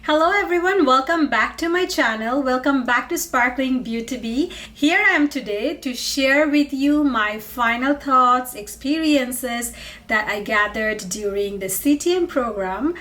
Hello everyone, welcome back to my channel. Welcome back to Sparklingbeautybee. Here I am today to share with you my final thoughts, experiences that I gathered during the CTM program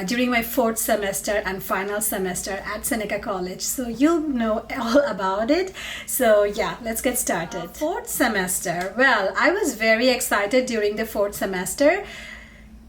during my fourth semester and final semester at Seneca College. So you'll know all about it. So yeah, let's get started. Fourth semester. Well, I was very excited during the fourth semester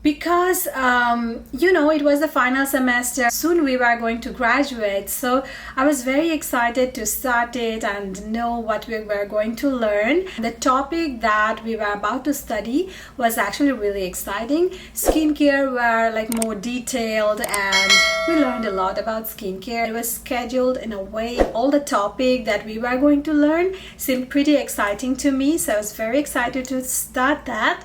because it was the final semester. Soon we were going to graduate, so I was very excited to start it and know what we were going to learn. The topic that we were about to study was actually really exciting. Skincare were like more detailed and we learned a lot about skincare. It was scheduled in a way. All the topic that we were going to learn seemed pretty exciting to me, so I was very excited to start that.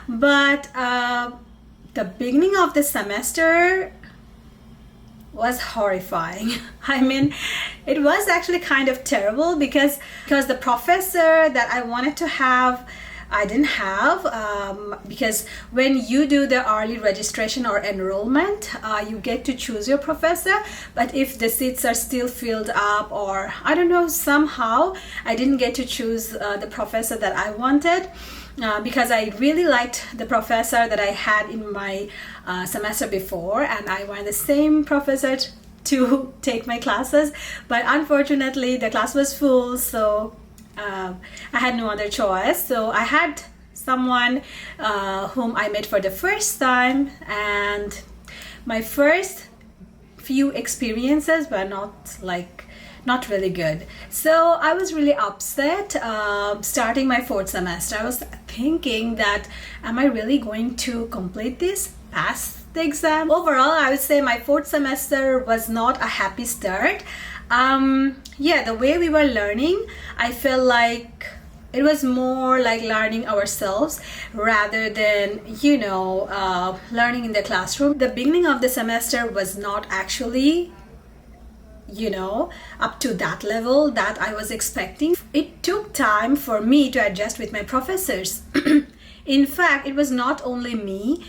But the beginning of the semester was horrifying. I mean, it was actually kind of terrible because the professor that I wanted to have, I didn't have, because when you do the early registration or enrollment, you get to choose your professor, but if the seats are still filled up, or I don't know, somehow I didn't get to choose the professor that I wanted. Because I really liked the professor that I had in my semester before, and I wanted the same professor to take my classes, but unfortunately the class was full, so I had no other choice. So I had someone whom I met for the first time, and my first few experiences were not really good. So I was really upset starting my fourth semester. I was thinking that, am I really going to complete this, pass the exam? Overall, I would say my fourth semester was not a happy start. The way we were learning, I felt like it was more like learning ourselves rather than, learning in the classroom. The beginning of the semester was not actually up to that level that I was expecting. It took time for me to adjust with my professors. In fact, it was not only me.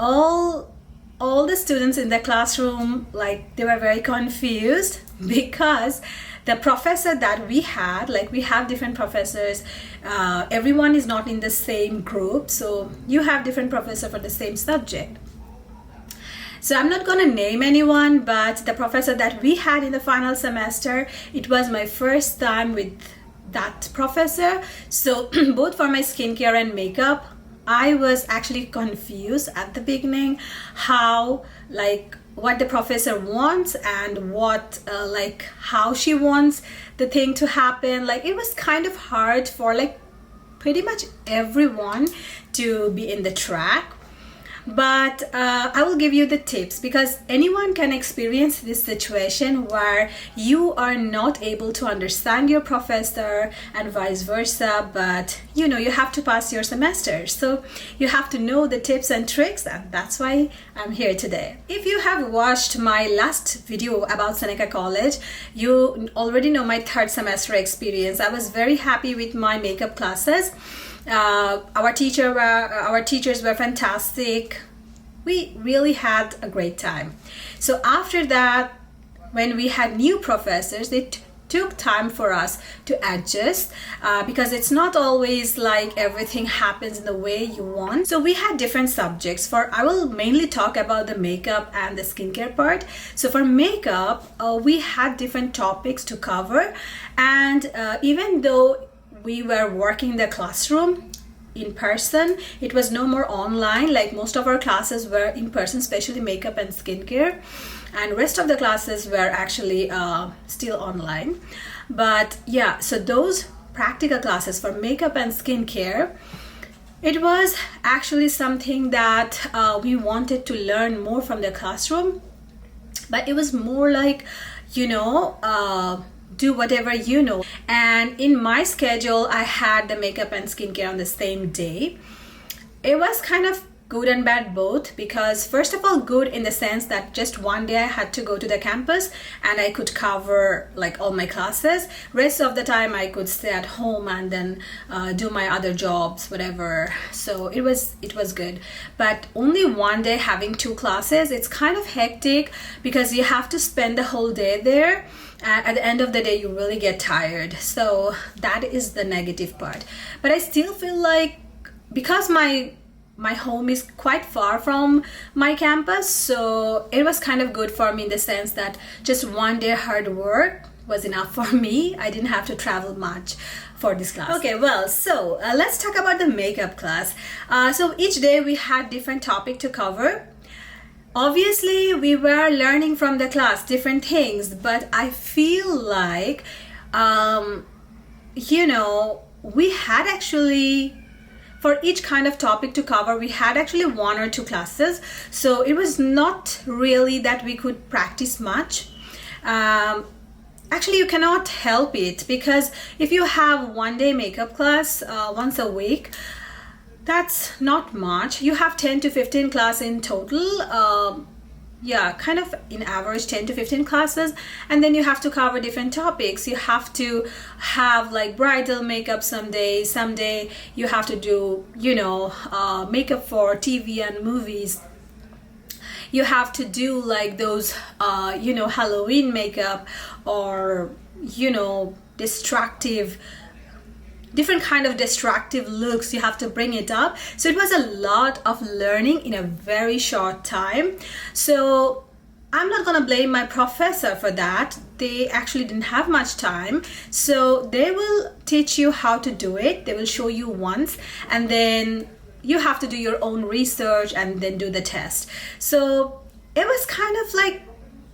All the students in the classroom, they were very confused because the professor that we had, we have different professors. Everyone is not in the same group, so you have different professor for the same subject. So I'm not going to name anyone, but the professor that we had in the final semester, it was my first time with that professor. So both for my skincare and makeup, I was actually confused at the beginning what the professor wants and how she wants the thing to happen. It was kind of hard for pretty much everyone to be in the track. But I will give you the tips, because anyone can experience this situation where you are not able to understand your professor and vice versa, but you have to pass your semester. So you have to know the tips and tricks, and that's why I'm here today. If you have watched my last video about Seneca College, you already know my third semester experience. I was very happy with my makeup classes. Our teachers were fantastic. We really had a great time. So after that, when we had new professors, it took time for us to adjust because it's not always everything happens in the way you want. So we had different subjects. I will mainly talk about the makeup and the skincare part. So for makeup, we had different topics to cover, and even though we were working in the classroom in person, it was no more online. Most of our classes were in person, especially makeup and skincare, and rest of the classes were actually still online. But yeah, so those practical classes for makeup and skincare, it was actually something that we wanted to learn more from the classroom, but it was more do whatever you know. And in my schedule, I had the makeup and skincare on the same day. It was kind of good and bad both, because first of all, good in the sense that just one day I had to go to the campus and I could cover like all my classes. Rest of the time I could stay at home and then do my other jobs, whatever. So it was good. But only one day having 2 classes, it's kind of hectic because you have to spend the whole day there. At the end of the day, you really get tired. So that is the negative part. But I still feel like, because my home is quite far from my campus, so it was kind of good for me in the sense that just one day hard work was enough for me. I didn't have to travel much for this class. Okay, well, so let's talk about the makeup class. So each day we had different topic to cover. Obviously, we were learning from the class different things, but I feel like, we had actually, for each kind of topic to cover, we had actually 1 or 2 classes. So it was not really that we could practice much. Actually, you cannot help it, because if you have 1 day makeup class once a week, that's not much. You have 10 to 15 classes in total. Kind of in average 10 to 15 classes, and then you have to cover different topics. You have to have like bridal makeup someday you have to do makeup for TV and movies. You have to do like those Halloween makeup, or different kind of destructive looks. You have to bring it up. So it was a lot of learning in a very short time. So I'm not gonna blame my professor for that. They actually didn't have much time. So they will teach you how to do it. They will show you once, and then you have to do your own research and then do the test. So it was kind of like,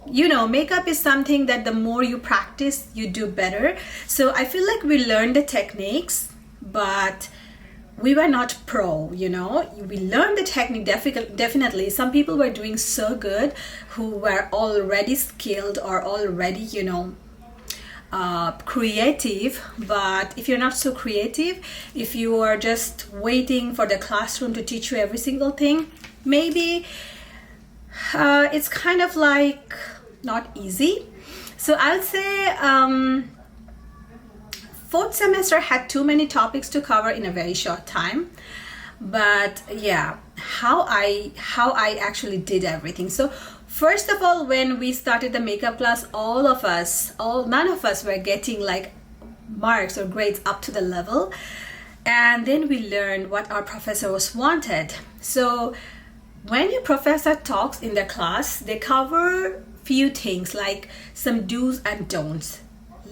makeup is something that the more you practice, you do better. So I feel like we learned the techniques, but we were not pro, We learned the technique definitely. Some people were doing so good who were already skilled or already, creative. But if you're not so creative, if you are just waiting for the classroom to teach you every single thing, maybe it's kind of like not easy. So I'll say 4th semester had too many topics to cover in a very short time. But yeah, how I actually did everything. So first of all, when we started the makeup class, none of us were getting like marks or grades up to the level. And then we learned what our professor was wanted. So when your professor talks in the class, they cover few things like some do's and don'ts.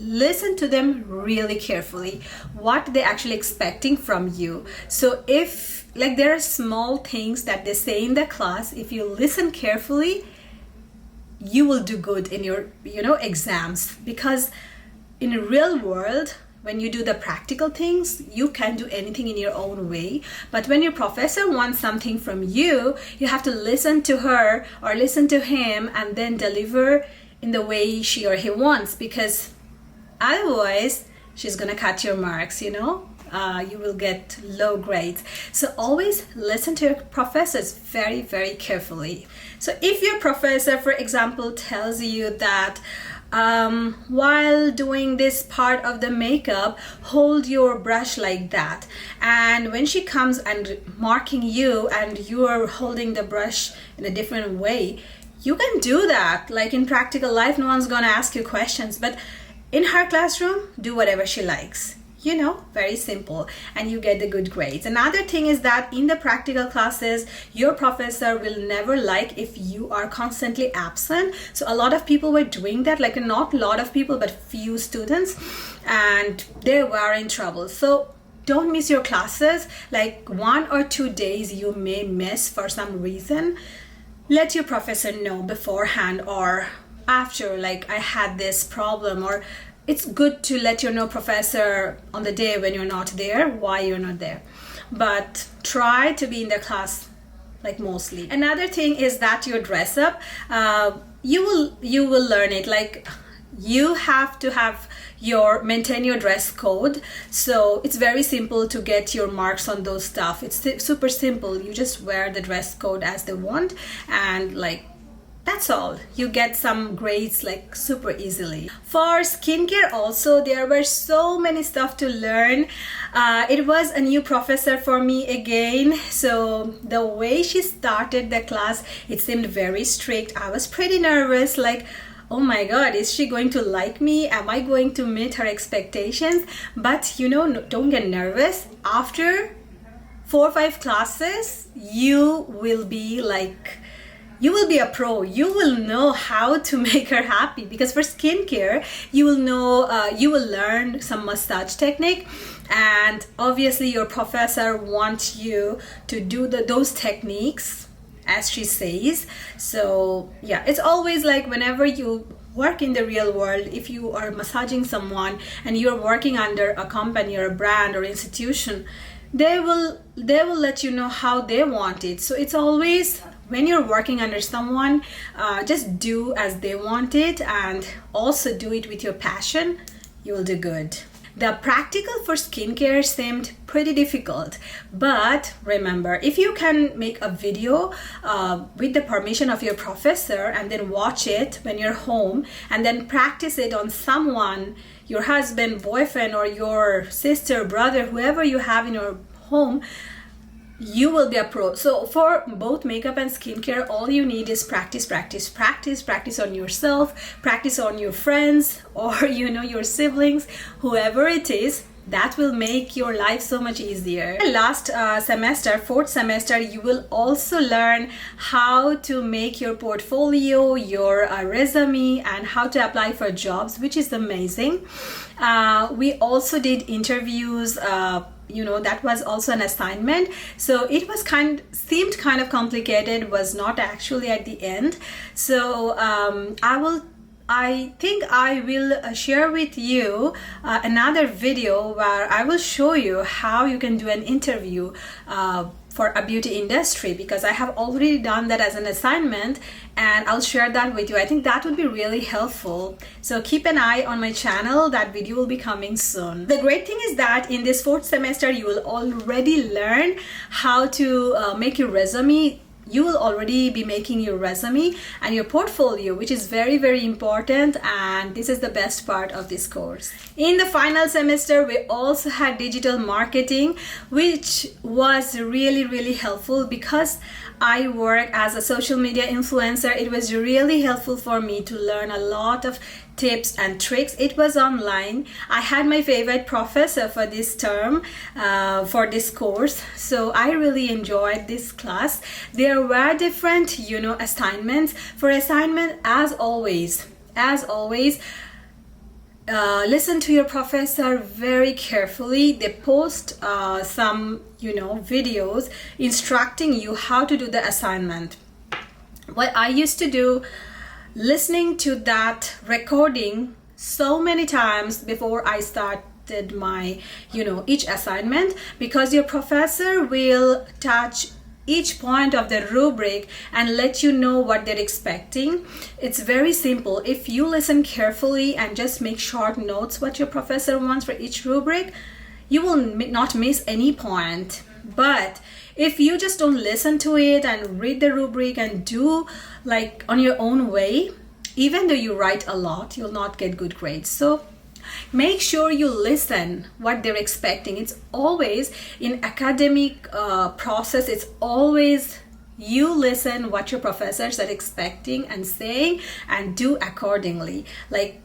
Listen to them really carefully, what they're actually expecting from you. So if like there are small things that they say in the class, if you listen carefully, you will do good in your exams. Because in the real world, when you do the practical things, you can do anything in your own way. But when your professor wants something from you, you have to listen to her or listen to him and then deliver in the way she or he wants, because otherwise she's gonna cut your marks, you will get low grades. So always listen to your professors very, very carefully. So if your professor, for example, tells you that while doing this part of the makeup, hold your brush like that, and when she comes and marking you and you are holding the brush in a different way, you can do that. Like in practical life, no one's gonna ask you questions, but in her classroom, do whatever she likes. Very simple, and you get the good grades. Another thing is that in the practical classes, your professor will never like if you are constantly absent. So a lot of people were doing that, like not a lot of people, but few students, and they were in trouble. So don't miss your classes. Like 1 or 2 days you may miss for some reason. Let your professor know beforehand or after, like I had this problem, or it's good to let your professor on the day when you're not there, why you're not there. But try to be in the class like mostly. Another thing is that your dress up, you will learn it. Like you have to have maintain your dress code. So it's very simple to get your marks on those stuff. It's super simple. You just wear the dress code as they want, and like that's all. You get some grades like super easily. For skincare also, there were so many stuff to learn. It was a new professor for me again. So the way she started the class, it seemed very strict. I was pretty nervous, like, oh my God, is she going to like me? Am I going to meet her expectations? But you know, don't get nervous. After 4 or 5 classes, you will be a pro. You will know how to make her happy, because for skincare, you will know, you will learn some massage technique, and obviously your professor wants you to do those techniques as she says. So yeah, it's always like whenever you work in the real world, if you are massaging someone and you're working under a company or a brand or institution, they will let you know how they want it. So it's always, when you're working under someone, just do as they want it, and also do it with your passion. You will do good. The practical for skincare seemed pretty difficult, but remember, if you can make a video with the permission of your professor and then watch it when you're home and then practice it on someone, your husband, boyfriend, or your sister, brother, whoever you have in your home, you will be a pro. So for both makeup and skincare, all you need is practice, practice, practice, practice on yourself, practice on your friends, or you know, your siblings, whoever it is. That will make your life so much easier. Last semester, 4th semester, you will also learn how to make your portfolio, your resume, and how to apply for jobs, which is amazing. We also did interviews. You know, that was also an assignment, so it was seemed kind of complicated, was not actually at the end. So I think I will share with you another video where I will show you how you can do an interview for a beauty industry, because I have already done that as an assignment, and I'll share that with you. I think that would be really helpful. So keep an eye on my channel. That video will be coming soon. The great thing is that in this 4th semester, you will already learn how to make your resume. You will already be making your resume and your portfolio, which is very, very important, and this is the best part of this course. In the final semester, we also had digital marketing, which was really, really helpful because I work as a social media influencer. It was really helpful for me to learn a lot of tips and tricks. It was online. I had my favorite professor for this term, for this course, so I really enjoyed this class. There were different, you know, assignments. For assignment, as always, listen to your professor very carefully. They post some, you know, videos instructing you how to do the assignment. What I used to do, listening to that recording so many times before I started my, you know, each assignment, because your professor will touch each point of the rubric and let you know what they're expecting. It's very simple. If you listen carefully and just make short notes what your professor wants for each rubric, you will not miss any point. But if you just don't listen to it and read the rubric and do like on your own way, even though you write a lot, you'll not get good grades. So make sure you listen what they're expecting. It's always in academic process, it's always you listen what your professors are expecting and saying and do accordingly. Like,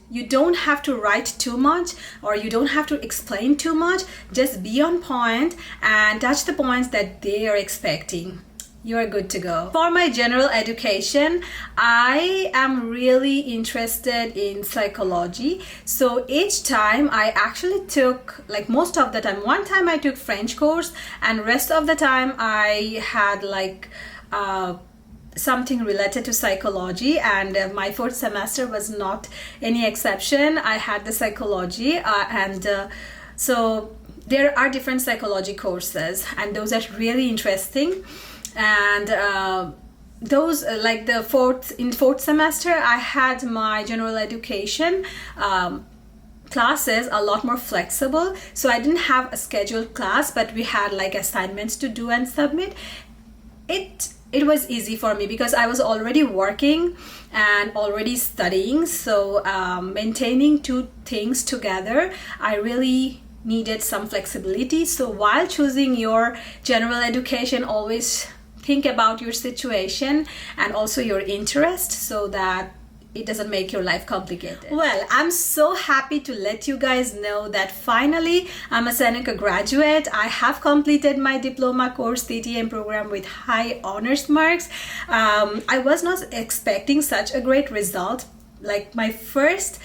you don't have to write too much, or you don't have to explain too much. Just be on point and touch the points that they are expecting. You are good to go. For my general education, I am really interested in psychology. So each time I actually took, like most of the time, one time I took French course, and rest of the time I had like something related to psychology, and my 4th semester was not any exception. I had the psychology so there are different psychology courses, and those are really interesting. And those like the fourth semester, I had my general education classes a lot more flexible, so I didn't have a scheduled class, but we had like assignments to do and submit. It was easy for me because I was already working and already studying, so maintaining two things together, I really needed some flexibility. So while choosing your general education, always think about your situation and also your interest so that it doesn't make your life complicated. Well, I'm so happy to let you guys know that finally I'm a Seneca graduate. I have completed my diploma course CTM program with high honors marks. I was not expecting such a great result. Like my first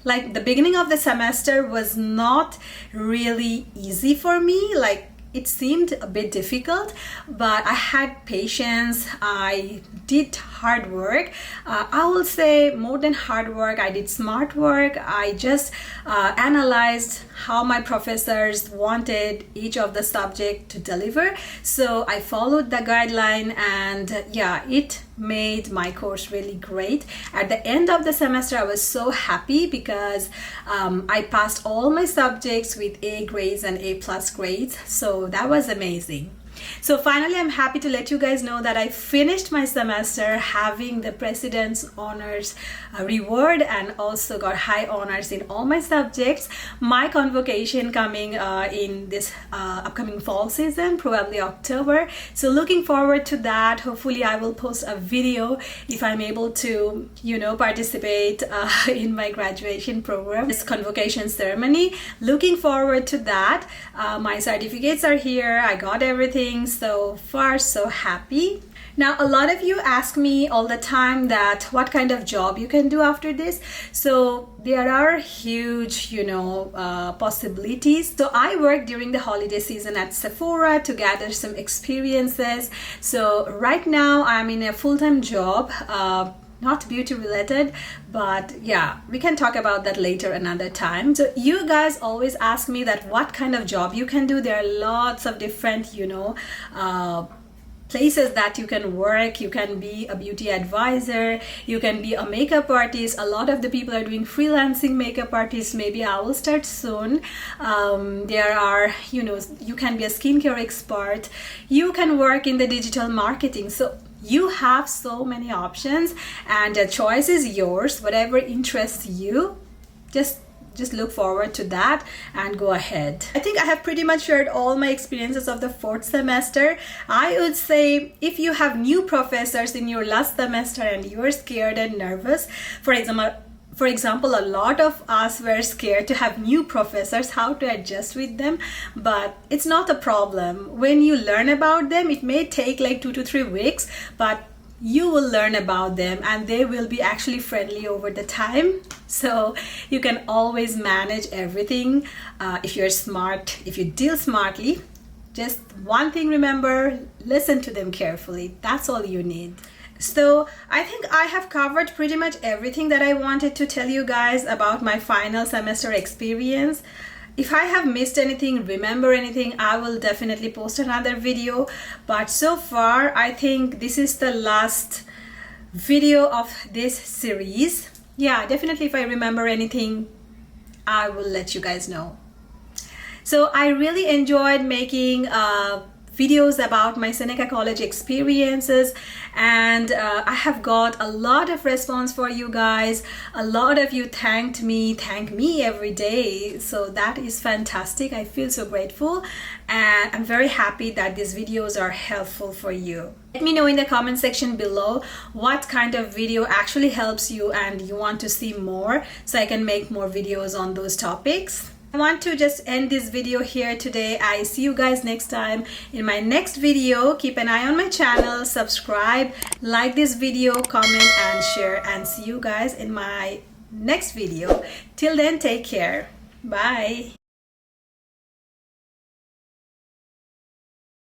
like the beginning of the semester was not really easy for me. Like it seemed a bit difficult, but I had patience. I did hard work. I will say more than hard work, I did smart work. I just analyzed how my professors wanted each of the subject to deliver. So I followed the guideline, and yeah, it made my course really great. At the end of the semester, I was so happy because I passed all my subjects with A grades and A+ grades. So that was amazing. So finally, I'm happy to let you guys know that I finished my semester having the President's Honors reward and also got high honors in all my subjects. My convocation coming in this upcoming fall season, probably October. So looking forward to that. Hopefully I will post a video if I'm able to, you know, participate in my graduation program, this convocation ceremony. Looking forward to that. My certificates are here. I got everything. So far, so happy. Now, a lot of you ask me all the time that what kind of job you can do after this. So there are huge, you know, possibilities. So I work during the holiday season at Sephora to gather some experiences. So right now I'm in a full-time job, not beauty related, but yeah, we can talk about that later another time. So you guys always ask me that what kind of job you can do. There are lots of different, you know, places that you can work. You can be a beauty advisor, you can be a makeup artist. A lot of the people are doing freelancing makeup artists. Maybe I will start soon. There are, you know, you can be a skincare expert, you can work in the digital marketing. So you have so many options, and the choice is yours. Whatever interests you, just look forward to that and go ahead. I think I have pretty much shared all my experiences of the fourth semester. I would say if you have new professors in your last semester and you're scared and nervous, for example, a lot of us were scared to have new professors, how to adjust with them, but it's not a problem. When you learn about them, it may take like 2 to 3 weeks, but you will learn about them and they will be actually friendly over the time. So you can always manage everything if you're smart, if you deal smartly. Just one thing, remember, listen to them carefully. That's all you need. So I think I have covered pretty much everything that I wanted to tell you guys about my final semester experience. If I have missed anything, remember anything, I will definitely post another video. But so far, I think this is the last video of this series. Yeah, definitely if I remember anything, I will let you guys know. So I really enjoyed making videos about my Seneca College experiences, and I have got a lot of response for you guys. A lot of you thank me every day, so that is fantastic. I feel so grateful, and I'm very happy that these videos are helpful for you. Let me know in the comment section below what kind of video actually helps you and you want to see more, so I can make more videos on those topics. I want to just end this video here today. I see you guys next time in my next video. Keep an eye on my channel, subscribe, like this video, comment and share, and see you guys in my next video. Till then, take care. Bye.